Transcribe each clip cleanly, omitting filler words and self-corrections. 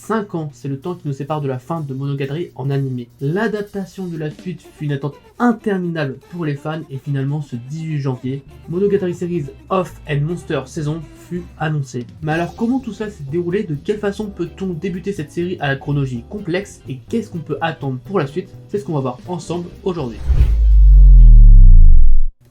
5 ans, c'est le temps qui nous sépare de la fin de Monogatari en animé. L'adaptation de la suite fut une attente interminable pour les fans et finalement ce 18 janvier, Monogatari Series Off and Monster saison fut annoncée. Mais alors comment tout ça s'est déroulé? De quelle façon peut-on débuter cette série à la chronologie complexe et qu'est-ce qu'on peut attendre pour la suite? C'est ce qu'on va voir ensemble aujourd'hui.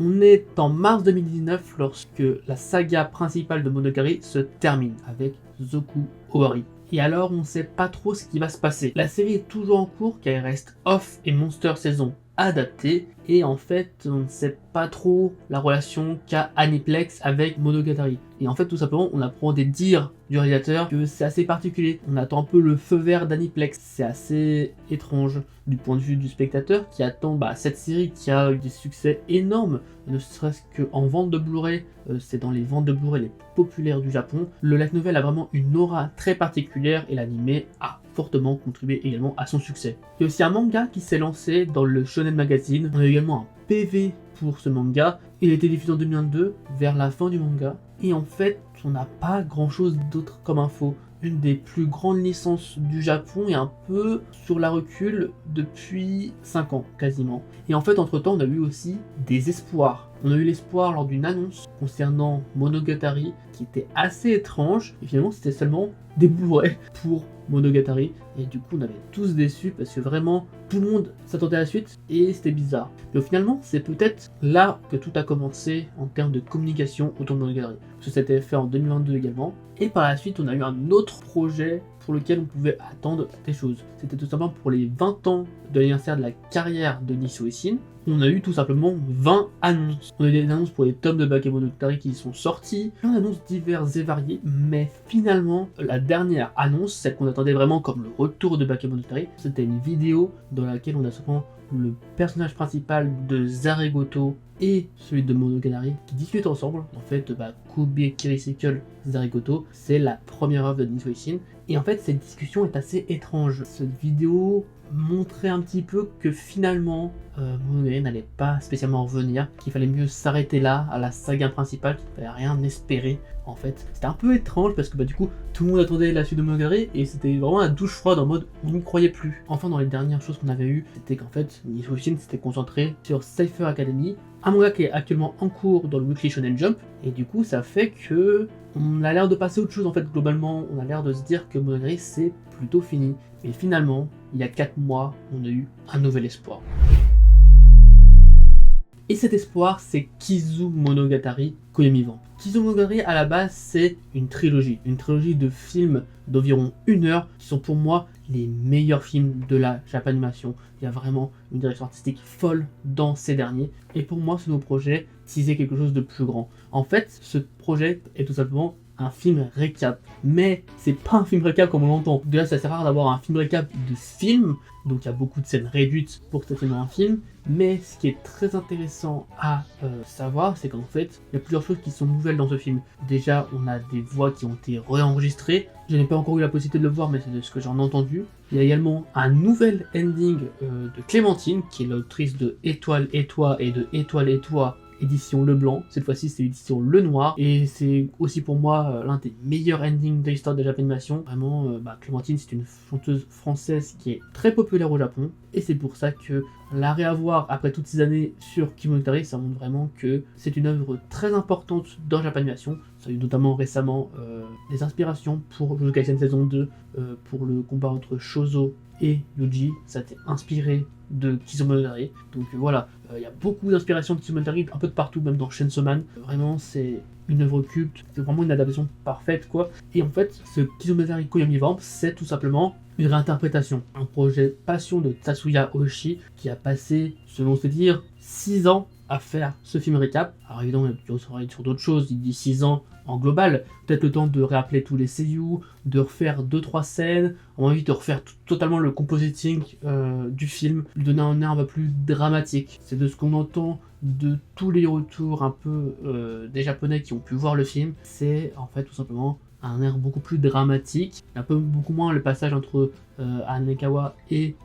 On est en mars 2019 lorsque la saga principale de Monogatari se termine avec Zoku Owari. Et alors on ne sait pas trop ce qui va se passer. La série est toujours en cours car il reste Off et Monster saison adaptée et en fait on ne sait pas trop la relation qu'a Aniplex avec Monogatari. Et en fait tout simplement on apprend des dires du réalisateur que c'est assez particulier. On attend un peu le feu vert d'Aniplex. C'est assez étrange du point de vue du spectateur qui attend cette série qui a eu des succès énormes, ne serait-ce qu'en vente de Blu-ray. C'est dans les ventes de Blu-ray les plus populaires du Japon. Le light novel a vraiment une aura très particulière et l'anime a fortement contribué également à son succès. Il y a aussi un manga qui s'est lancé dans le Shonen Magazine. On a également un PV pour ce manga. Il a été diffusé en 2022, vers la fin du manga. Et en fait, on n'a pas grand chose d'autre comme info. Une des plus grandes licences du Japon est un peu sur la recul depuis 5 ans quasiment. Et en fait entre temps on a eu aussi des espoirs. On a eu l'espoir lors d'une annonce concernant Monogatari qui était assez étrange et finalement c'était seulement des Blu-ray pour Monogatari et du coup on avait tous déçus parce que vraiment tout le monde s'attendait à la suite et c'était bizarre. Mais finalement c'est peut-être là que tout a commencé en termes de communication autour de Monogatari. Parce que c'était fait en 2022 également. Et par la suite on a eu un autre projet pour lequel on pouvait attendre des choses. C'était tout simplement pour les 20 ans de l'anniversaire de la carrière de Nisio Ishin. On a eu tout simplement 20 annonces. On a eu des annonces pour les tomes de Bakemonogatari qui sont sortis, plein d'annonces diverses et variées, mais finalement, la dernière annonce, celle qu'on attendait vraiment comme le retour de Bakemonogatari, c'était une vidéo dans laquelle on a souvent le personnage principal de Zaregoto et celui de Monogatari qui discutent ensemble. En fait, Kobe Kiricycle Zaregoto, c'est la première œuvre de Nisio Ishin. Et en fait, cette discussion est assez étrange. Cette vidéo montrait un petit peu que finalement, Monogatari n'allait pas spécialement revenir, qu'il fallait mieux s'arrêter là, à la saga principale, qu'il ne fallait rien espérer. En fait, c'était un peu étrange parce que du coup, tout le monde attendait la suite de Monogatari et c'était vraiment la douche froide en mode on n'y croyait plus. Enfin, dans les dernières choses qu'on avait eues, c'était qu'en fait, Nisio Ishin s'était concentré sur Cypher Academy, un manga qui est actuellement en cours dans le Weekly Shonen Jump, et du coup ça fait que on a l'air de passer à autre chose en fait globalement, on a l'air de se dire que Monogatari c'est plutôt fini. Mais finalement, il y a 4 mois, on a eu un nouvel espoir. Et cet espoir, c'est Kizu Monogatari Koyomi Vamp. Kizu Monogatari, à la base, c'est une trilogie de films d'environ 1 heure, qui sont pour moi les meilleurs films de la Japanimation. Il y a vraiment une direction artistique folle dans ces derniers. Et pour moi, ce nouveau projet teasait quelque chose de plus grand. En fait, ce projet est tout simplement un film récap, mais c'est pas un film récap comme on l'entend. Déjà, c'est assez rare d'avoir un film récap de film, donc il y a beaucoup de scènes réduites pour que ça devienne un film. Mais ce qui est très intéressant à savoir, c'est qu'en fait, il y a plusieurs choses qui sont nouvelles dans ce film. Déjà, on a des voix qui ont été réenregistrées. Je n'ai pas encore eu la possibilité de le voir, mais c'est de ce que j'en ai entendu. Il y a également un nouvel ending de Clémentine, qui est l'autrice de Étoile et toi et de Étoile et toi, édition Le Blanc. Cette fois-ci, c'est l'édition Le Noir. Et c'est aussi pour moi l'un des meilleurs endings de l'histoire de la Japanimation. Vraiment, Clémentine, c'est une chanteuse française qui est très populaire au Japon. Et c'est pour ça que la réavoir après toutes ces années sur Kimonogatari, ça montre vraiment que c'est une œuvre très importante dans Japanimation. Ça a eu notamment récemment des inspirations pour Jujutsu Kaisen saison 2, pour le combat entre Shozo et Yuji. Ça a été inspiré de Kizu Monogatari. Donc voilà, il y a beaucoup d'inspiration de Kizu Monogatari un peu de partout, même dans Chainsaw Man. Vraiment, c'est une œuvre culte, c'est vraiment une adaptation parfaite quoi. Et en fait, ce Kizu Monogatari Koyomi Vamp, c'est tout simplement une réinterprétation, un projet passion de Tatsuya Oshii qui a passé, selon ses dires, 6 ans à faire ce film récap. Alors évidemment, il a pu travailler sur d'autres choses, il dit 6 ans en global, peut-être le temps de réappeler tous les seiyuu, de refaire 2-3 scènes, on a envie de refaire totalement le compositing du film, lui donner un air un peu plus dramatique. C'est de ce qu'on entend de tous les retours un peu des japonais qui ont pu voir le film, c'est en fait tout simplement un air beaucoup plus dramatique, un peu beaucoup moins le passage entre Hanekawa et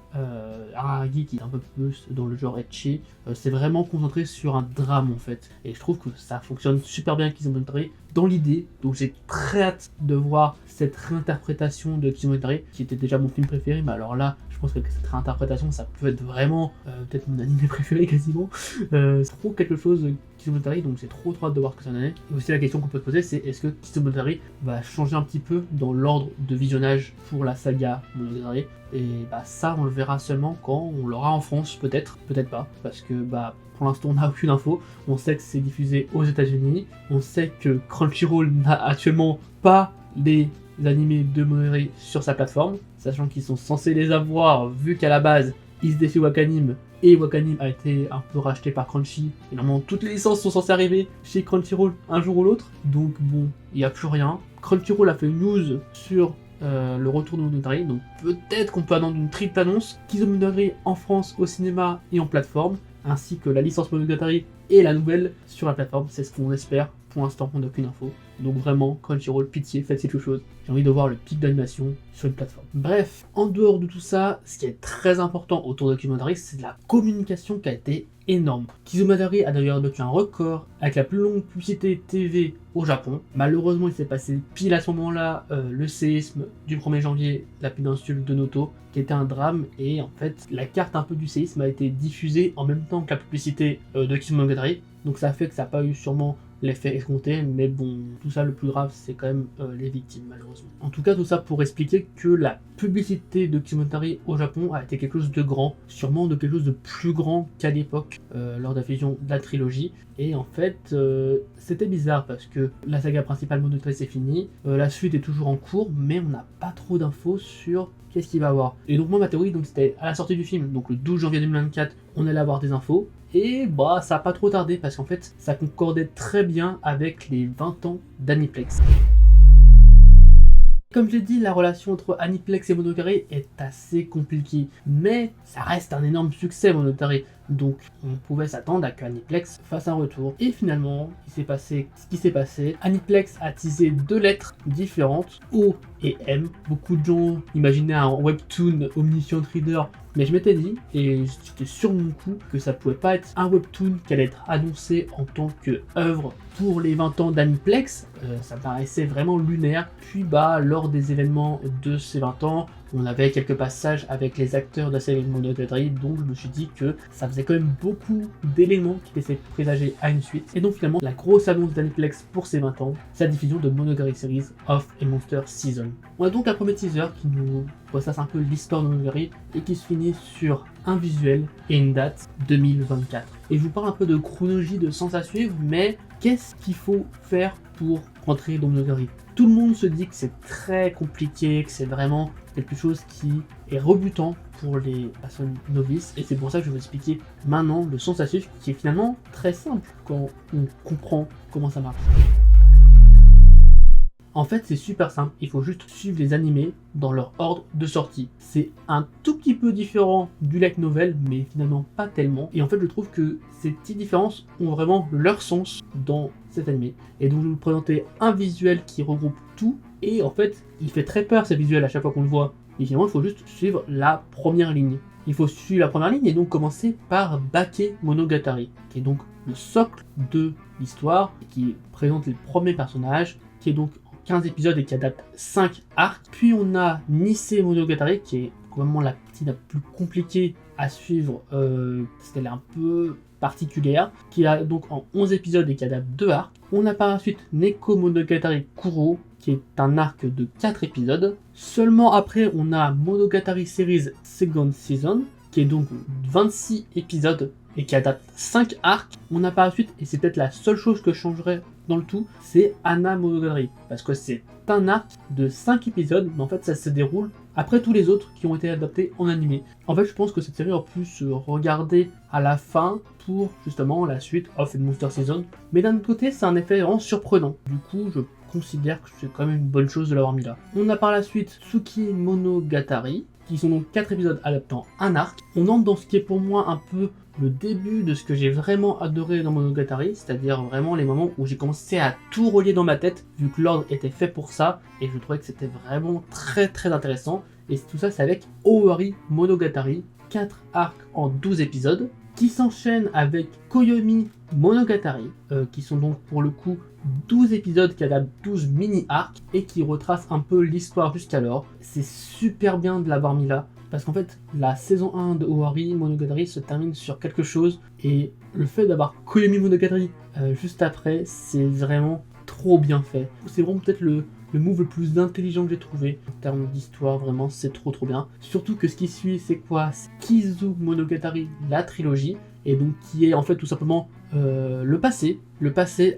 Araragi qui est un peu plus dans le genre ecchi, c'est vraiment concentré sur un drame en fait. Et je trouve que ça fonctionne super bien Kizumonogatari dans l'idée, donc j'ai très hâte de voir cette réinterprétation de Kizumonogatari, qui était déjà mon film préféré, mais alors là, je pense que cette réinterprétation, ça peut être vraiment peut-être mon anime préféré quasiment. C'est trop quelque chose Kizumonogatari, donc j'ai trop hâte de voir ce que ça en est. Et aussi la question qu'on peut se poser, c'est est-ce que Kizumonogatari va changer un petit peu dans l'ordre de visionnage pour la saga Monogatari. Et bah ça, on le verra seulement quand on l'aura en France, peut-être, peut-être pas, parce que bah pour l'instant on n'a aucune info. On sait que c'est diffusé aux États-Unis, on sait que Crunchyroll n'a actuellement pas les animés de Monogatari sur sa plateforme, sachant qu'ils sont censés les avoir vu qu'à la base ils se défient Wakanim et Wakanim a été un peu racheté par Crunchy. Et normalement toutes les licences sont censées arriver chez Crunchyroll un jour ou l'autre, donc bon, il n'y a plus rien. Crunchyroll a fait une news sur le retour de Monogatari, donc peut-être qu'on peut attendre une triple annonce, Kizumonogatari en France au cinéma et en plateforme, ainsi que la licence Monogatari et la nouvelle sur la plateforme, c'est ce qu'on espère. Pour l'instant, on n'a aucune info. Donc vraiment, Crunchyroll, pitié, faites quelque chose. J'ai envie de voir le pic d'animation sur une plateforme. Bref, en dehors de tout ça, ce qui est très important autour de Kizumonogatari, c'est la communication qui a été énorme. Kizumonogatari a d'ailleurs battu un record avec la plus longue publicité TV au Japon. Malheureusement, il s'est passé pile à ce moment-là le séisme du 1er janvier, la péninsule de Noto, qui était un drame, et en fait, la carte un peu du séisme a été diffusée en même temps que la publicité de Kizumonogatari. Donc ça fait que ça n'a pas eu sûrement l'effet escompté, mais bon, tout ça, le plus grave, c'est quand même les victimes, malheureusement. En tout cas, tout ça pour expliquer que la publicité de Kizumonogatari au Japon a été quelque chose de grand, sûrement de quelque chose de plus grand qu'à l'époque, lors de la fusion de la trilogie. Et en fait, c'était bizarre parce que la saga principale Monogatari c'est fini, la suite est toujours en cours, mais on n'a pas trop d'infos sur qu'est-ce qu'il va avoir. Et donc moi, ma théorie, c'était à la sortie du film, donc le 12 janvier 2024, on allait avoir des infos. Et bah ça n'a pas trop tardé parce qu'en fait ça concordait très bien avec les 20 ans d'Aniplex. Comme j'ai dit, la relation entre Aniplex et Monogatari est assez compliquée, mais ça reste un énorme succès Monogatari, donc on pouvait s'attendre à qu'Aniplex fasse un retour. Et finalement, il s'est passé ce qui s'est passé. Aniplex a teasé 2 lettres différentes, O et M. Beaucoup de gens imaginaient un webtoon Omniscient Reader, mais je m'étais dit, et j'étais sur mon coup, que ça pouvait pas être un webtoon qui allait être annoncé en tant qu'œuvre pour les 20 ans d'Aniplex. Ça paraissait vraiment lunaire. Puis bah, lors des événements de ces 20 ans, on avait quelques passages avec les acteurs de la série Monogatari, donc je me suis dit que ça faisait quand même beaucoup d'éléments qui laissaient présager à une suite. Et donc finalement, la grosse annonce d'Aniplex pour ses 20 ans, c'est la diffusion de Monogatari Series of a Monster Season. On a donc un premier teaser qui nous ressasse un peu l'histoire de Monogatari et qui se finit sur un visuel et une date 2024. Et je vous parle un peu de chronologie de sens à suivre, mais qu'est-ce qu'il faut faire pour rentrer dans Monogatari? Tout le monde se dit que c'est très compliqué, que c'est vraiment quelque chose qui est rebutant pour les personnes novices, et c'est pour ça que je vais vous expliquer maintenant le sens à suivre qui est finalement très simple quand on comprend comment ça marche. En fait, c'est super simple, il faut juste suivre les animés dans leur ordre de sortie. C'est un tout petit peu différent du light novel, mais finalement pas tellement. Et en fait, je trouve que ces petites différences ont vraiment leur sens dans cet animé. Et donc, je vais vous présenter un visuel qui regroupe tout. Et en fait, il fait très peur, ce visuel, à chaque fois qu'on le voit. Et finalement, il faut juste suivre la première ligne. Il faut suivre la première ligne et donc commencer par Bake Monogatari, qui est donc le socle de l'histoire, qui présente les premiers personnages, qui est donc 15 épisodes et qui adapte 5 arcs. Puis on a Nisei Monogatari qui est probablement la partie la plus compliquée à suivre, parce qu'elle est un peu particulière, qui a donc en 11 épisodes et qui adapte 2 arcs. On a par la suite Neko Monogatari Kuro qui est un arc de 4 épisodes. Seulement après on a Monogatari Series Second Season qui est donc 26 épisodes et qui adapte 5 arcs. On a par la suite, et c'est peut-être la seule chose que je changerais dans le tout, c'est Anna Monogatari, parce que c'est un arc de 5 épisodes, mais en fait ça se déroule après tous les autres qui ont été adaptés en animé. En fait je pense que cette série aurait pu se regarder à la fin pour justement la suite of a Monster Season, mais d'un autre côté c'est un effet vraiment surprenant, du coup je considère que c'est quand même une bonne chose de l'avoir mis là. On a par la suite Tsuki Monogatari, qui sont donc 4 épisodes adaptant un arc. On entre dans ce qui est pour moi un peu le début de ce que j'ai vraiment adoré dans Monogatari, c'est-à-dire vraiment les moments où j'ai commencé à tout relier dans ma tête, vu que l'ordre était fait pour ça, et je trouvais que c'était vraiment très très intéressant. Et tout ça, c'est avec Owari Monogatari, 4 arcs en 12 épisodes, qui s'enchaînent avec Koyomi Monogatari, qui sont donc pour le coup 12 épisodes qui adaptent 12 mini-arcs et qui retracent un peu l'histoire jusqu'alors. C'est super bien de l'avoir mis là, parce qu'en fait, la saison 1 de Owari Monogatari se termine sur quelque chose, et le fait d'avoir Koyomi Monogatari juste après, c'est vraiment trop bien fait. C'est vraiment peut-être le move le plus intelligent que j'ai trouvé en termes d'histoire, vraiment c'est trop bien. Surtout que ce qui suit, c'est quoi? C'est Kizu Monogatari, la trilogie, et donc qui est en fait tout simplement le passé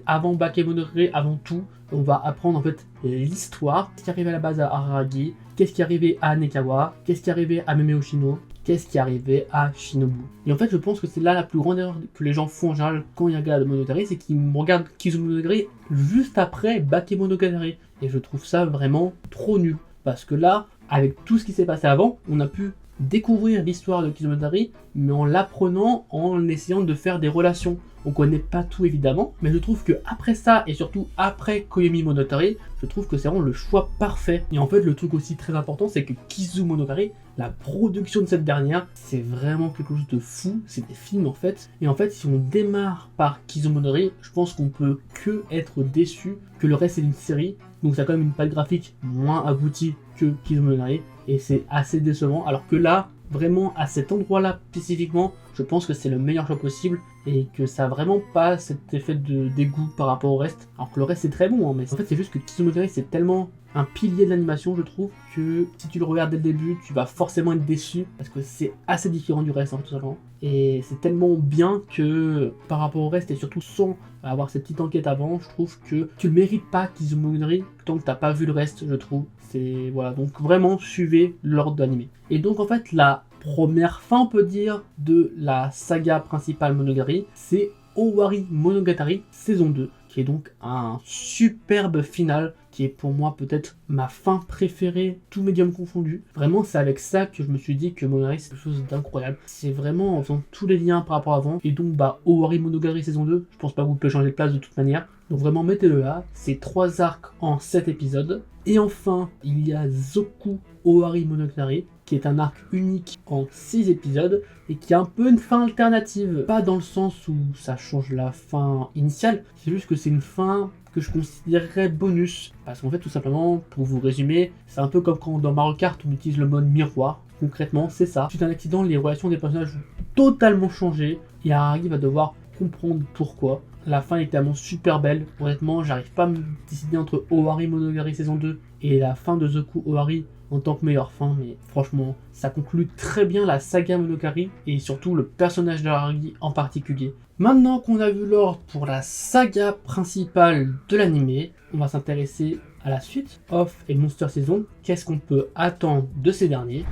avant Bakemonogatari, avant tout. On va apprendre en fait l'histoire, ce qui arrivait à la base à Araragi, qu'est-ce qui arrivait à Nekawa, qu'est-ce qui arrivait à Meme Oshino, qu'est-ce qui arrivait à Shinobu. Et en fait, je pense que c'est là la plus grande erreur que les gens font en général quand ils regardent Monogatari, c'est qu'ils regardent Kizu Monogatari juste après Bakemonogatari. Et je trouve ça vraiment trop nul. Parce que là, avec tout ce qui s'est passé avant, on a pu découvrir l'histoire de Kizu Monogatari, mais en l'apprenant, en essayant de faire des relations. On connaît pas tout évidemment, mais je trouve que après ça, et surtout après Koyomi Monogatari, je trouve que c'est vraiment le choix parfait. Et en fait, le truc aussi très important, c'est que Kizu Monogatari, la production de cette dernière, c'est vraiment quelque chose de fou. C'est des films en fait. Et en fait, si on démarre par Kizu Monogatari, je pense qu'on peut que être déçu, que le reste c'est une série. Donc ça a quand même une patte graphique moins aboutie que Kizu Monogatari, et c'est assez décevant. Alors que là, vraiment à cet endroit-là spécifiquement, je pense que c'est le meilleur choix possible, et que ça a vraiment pas cet effet de dégoût par rapport au reste. Alors que le reste c'est très bon, hein, mais en fait c'est juste que Kizu Monogatari c'est tellement un pilier de l'animation, je trouve, que si tu le regardes dès le début, tu vas forcément être déçu, parce que c'est assez différent du reste, hein, tout simplement. Et c'est tellement bien que par rapport au reste, et surtout sans avoir cette petite enquête avant, je trouve que tu le mérites pas, Kizu Monogatari, tant que t'as pas vu le reste, je trouve. C'est voilà, donc vraiment suivez l'ordre d'animé. Et donc en fait la première fin, on peut dire, de la saga principale Monogatari, c'est Owari Monogatari saison 2, qui est donc un superbe final, qui est pour moi peut-être ma fin préférée, tout médium confondu. Vraiment, c'est avec ça que je me suis dit que Monogatari c'est quelque chose d'incroyable. C'est vraiment en faisant tous les liens par rapport à avant, et donc Owari Monogatari saison 2, je pense pas que vous pouvez changer de place de toute manière. Donc vraiment mettez-le là, c'est 3 arcs en 7 épisodes. Et enfin, il y a Zoku Owari Monogatari, qui est un arc unique en 6 épisodes, et qui a un peu une fin alternative. Pas dans le sens où ça change la fin initiale, c'est juste que c'est une fin que je considérerais bonus. Parce qu'en fait, tout simplement, pour vous résumer, c'est un peu comme quand dans Mario Kart on utilise le mode miroir. Concrètement, c'est ça. Suite à un accident, les relations des personnages vont totalement changer, et Araragi va devoir comprendre pourquoi. La fin est tellement super belle. Honnêtement, j'arrive pas à me décider entre Owari Monogatari saison 2 et la fin de Zoku Owari en tant que meilleure fin, mais franchement, ça conclut très bien la saga Monogatari, et surtout le personnage d'Araragi en particulier. Maintenant qu'on a vu l'ordre pour la saga principale de l'anime, on va s'intéresser à la suite, Off et Monster Season. Qu'est-ce qu'on peut attendre de ces derniers?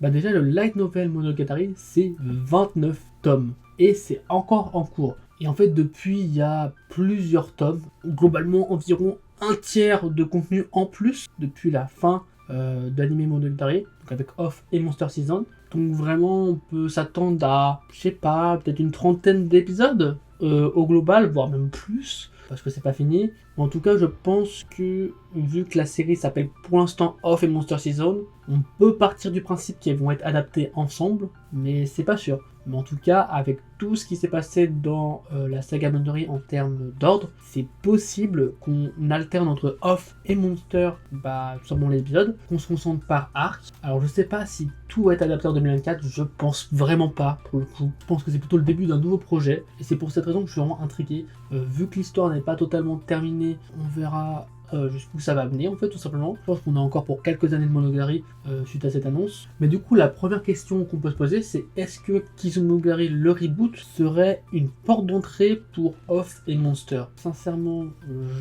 Déjà le light novel Monogatari, c'est 29 tomes, et c'est encore en cours. Et en fait, depuis, il y a plusieurs tomes, globalement environ un tiers de contenu en plus depuis la fin d'Anime Monogatari, donc avec Off et Monster Season. Donc vraiment, on peut s'attendre à, je sais pas, peut-être une trentaine d'épisodes au global, voire même plus, parce que c'est pas fini. Mais en tout cas, je pense que, vu que la série s'appelle pour l'instant Off et Monster Season, on peut partir du principe qu'elles vont être adaptées ensemble, mais c'est pas sûr. Mais en tout cas, avec tout ce qui s'est passé dans la saga Monogatari en termes d'ordre, c'est possible qu'on alterne entre Off et Monster, tout simplement les épisodes, qu'on se concentre par arc. Alors je sais pas si tout va être adapté en 2024, je pense vraiment pas pour le coup. Je pense que c'est plutôt le début d'un nouveau projet, et c'est pour cette raison que je suis vraiment intrigué. Vu que l'histoire n'est pas totalement terminée, on verra jusqu'où ça va venir en fait, tout simplement. Je pense qu'on a encore pour quelques années de Monogatari suite à cette annonce. Mais du coup, la première question qu'on peut se poser, c'est est-ce que Kizu Monogatari, le reboot, serait une porte d'entrée pour Off et Monster? Sincèrement,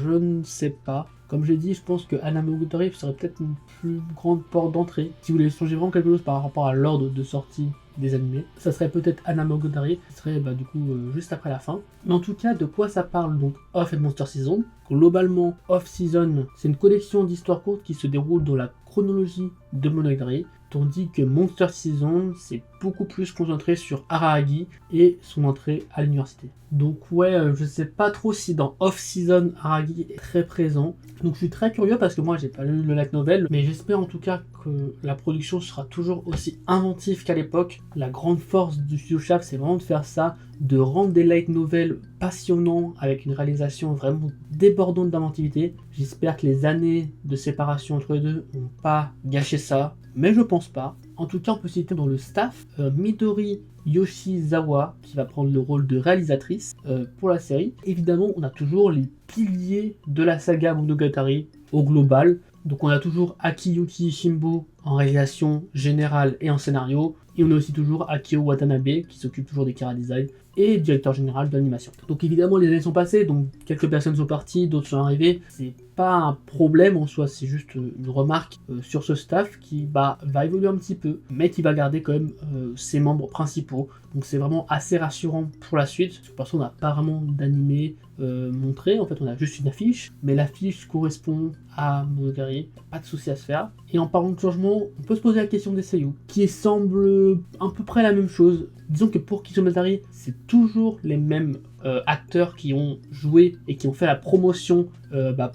je ne sais pas. Comme j'ai dit, je pense que Anna Monogatari serait peut-être une plus grande porte d'entrée. Si vous voulez changer vraiment quelque chose par rapport à l'ordre de sortie des animés, ça serait peut-être Anna Monogatari, qui serait du coup juste après la fin. Mais en tout cas, de quoi ça parle donc Off et Monster Season? Globalement, Off Season, c'est une collection d'histoires courtes qui se déroule dans la chronologie de Monogatari, tandis que Monster Season, c'est beaucoup plus concentré sur Araragi et son entrée à l'université. Donc ouais, je sais pas trop si dans Off-Season, Araragi est très présent. Donc je suis très curieux parce que moi j'ai pas lu le light novel, mais j'espère en tout cas que la production sera toujours aussi inventive qu'à l'époque. La grande force du studio Shaft, c'est vraiment de faire ça, de rendre des light novels passionnants avec une réalisation vraiment débordante d'inventivité. J'espère que les années de séparation entre les deux n'ont pas gâché ça, mais je pense pas. En tout cas, on peut citer dans le staff Midori Yoshizawa qui va prendre le rôle de réalisatrice pour la série. Évidemment, on a toujours les piliers de la saga Monogatari au global. Donc on a toujours Akiyuki Shimbo en réalisation générale et en scénario. Et on a aussi toujours Akio Watanabe qui s'occupe toujours des chara design et directeur général d'animation. Donc évidemment les années sont passées, donc quelques personnes sont parties, d'autres sont arrivées. C'est pas un problème en soi, c'est juste une remarque sur ce staff qui va évoluer un petit peu, mais qui va garder quand même ses membres principaux. Donc c'est vraiment assez rassurant pour la suite, parce que pour l'instant on n'a pas vraiment d'animé montré, en fait on a juste une affiche, mais l'affiche correspond à Monogatari, pas de souci à se faire. Et en parlant de changement, on peut se poser la question des seiyuu, qui semble à peu près la même chose. Disons que pour Kishimatari, c'est toujours les mêmes acteurs qui ont joué et qui ont fait la promotion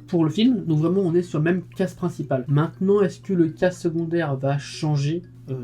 pour le film. Donc vraiment on est sur le même cast principal. Maintenant, est-ce que le cast secondaire va changer ?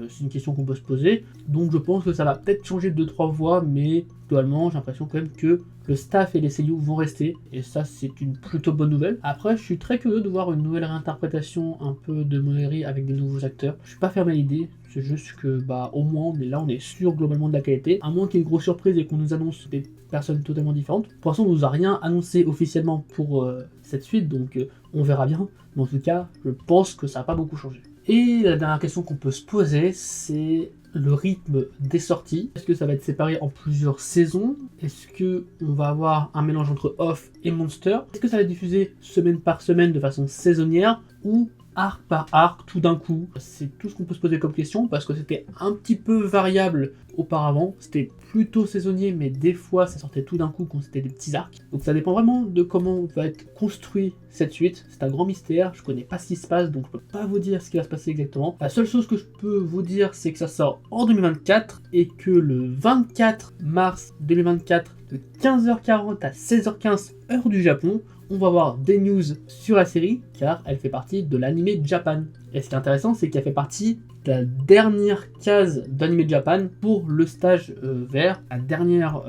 C'est une question qu'on peut se poser. Donc je pense que ça va peut-être changer de 2-3 voix, mais globalement j'ai l'impression quand même que le staff et les seiyuu vont rester, et ça c'est une plutôt bonne nouvelle. Après je suis très curieux de voir une nouvelle réinterprétation un peu de Monogatari avec de nouveaux acteurs. Je suis pas fermé à l'idée, c'est juste que au moins on est sûr globalement de la qualité, à moins qu'il y ait une grosse surprise et qu'on nous annonce des personnes totalement différentes. Pour l'instant on nous a rien annoncé officiellement pour cette suite, donc on verra bien, mais en tout cas je pense que ça n'a pas beaucoup changé. Et la dernière question qu'on peut se poser, c'est le rythme des sorties. Est-ce que ça va être séparé en plusieurs saisons? Est-ce que on va avoir un mélange entre Off et Monster? Est-ce que ça va être diffusé semaine par semaine de façon saisonnière ou arc par arc tout d'un coup? C'est tout ce qu'on peut se poser comme question parce que c'était un petit peu variable auparavant. C'était plutôt saisonnier, mais des fois ça sortait tout d'un coup quand c'était des petits arcs. Donc ça dépend vraiment de comment va être construit cette suite. C'est un grand mystère, je connais pas ce qui se passe, donc je peux pas vous dire ce qui va se passer exactement. La seule chose que je peux vous dire, c'est que ça sort en 2024 et que le 24 mars 2024 de 15h40 à 16h15 heure du Japon, on va avoir des news sur la série car elle fait partie de l'anime Japan. Et ce qui est intéressant, c'est qu'elle fait partie de la dernière case d'anime Japan pour le stage vert, la dernière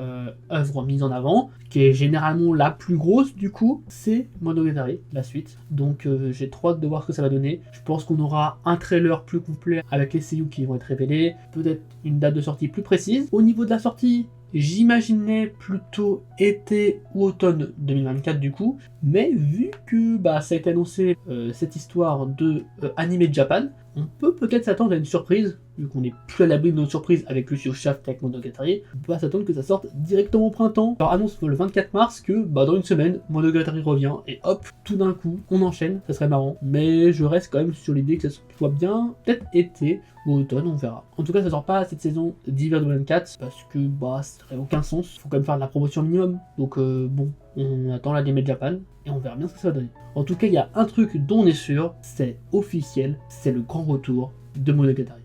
œuvre mise en avant, qui est généralement la plus grosse du coup, c'est Monogatari, la suite. Donc j'ai trop hâte de voir ce que ça va donner. Je pense qu'on aura un trailer plus complet avec les seiyuu qui vont être révélés, peut-être une date de sortie plus précise. Au niveau de la sortie, j'imaginais plutôt été ou automne 2024 du coup, mais vu que ça a été annoncé cette histoire de Anime Japan, on peut peut-être s'attendre à une surprise, vu qu'on n'est plus à l'abri de notre surprise avec Lucio Shaft avec Monogatari, on peut s'attendre que ça sorte directement au printemps. Alors annonce le 24 mars que dans une semaine, Monogatari revient, et hop, tout d'un coup, on enchaîne, ça serait marrant, mais je reste quand même sur l'idée que ça soit bien, peut-être été ou automne, on verra. En tout cas, ça sort pas cette saison d'hiver 2024, parce que ça n'aurait aucun sens, faut quand même faire de la promotion minimum, donc on attend l'anime Japan, et on verra bien ce que ça va donner. En tout cas, il y a un truc dont on est sûr, c'est officiel, c'est le grand retour de Monogatari.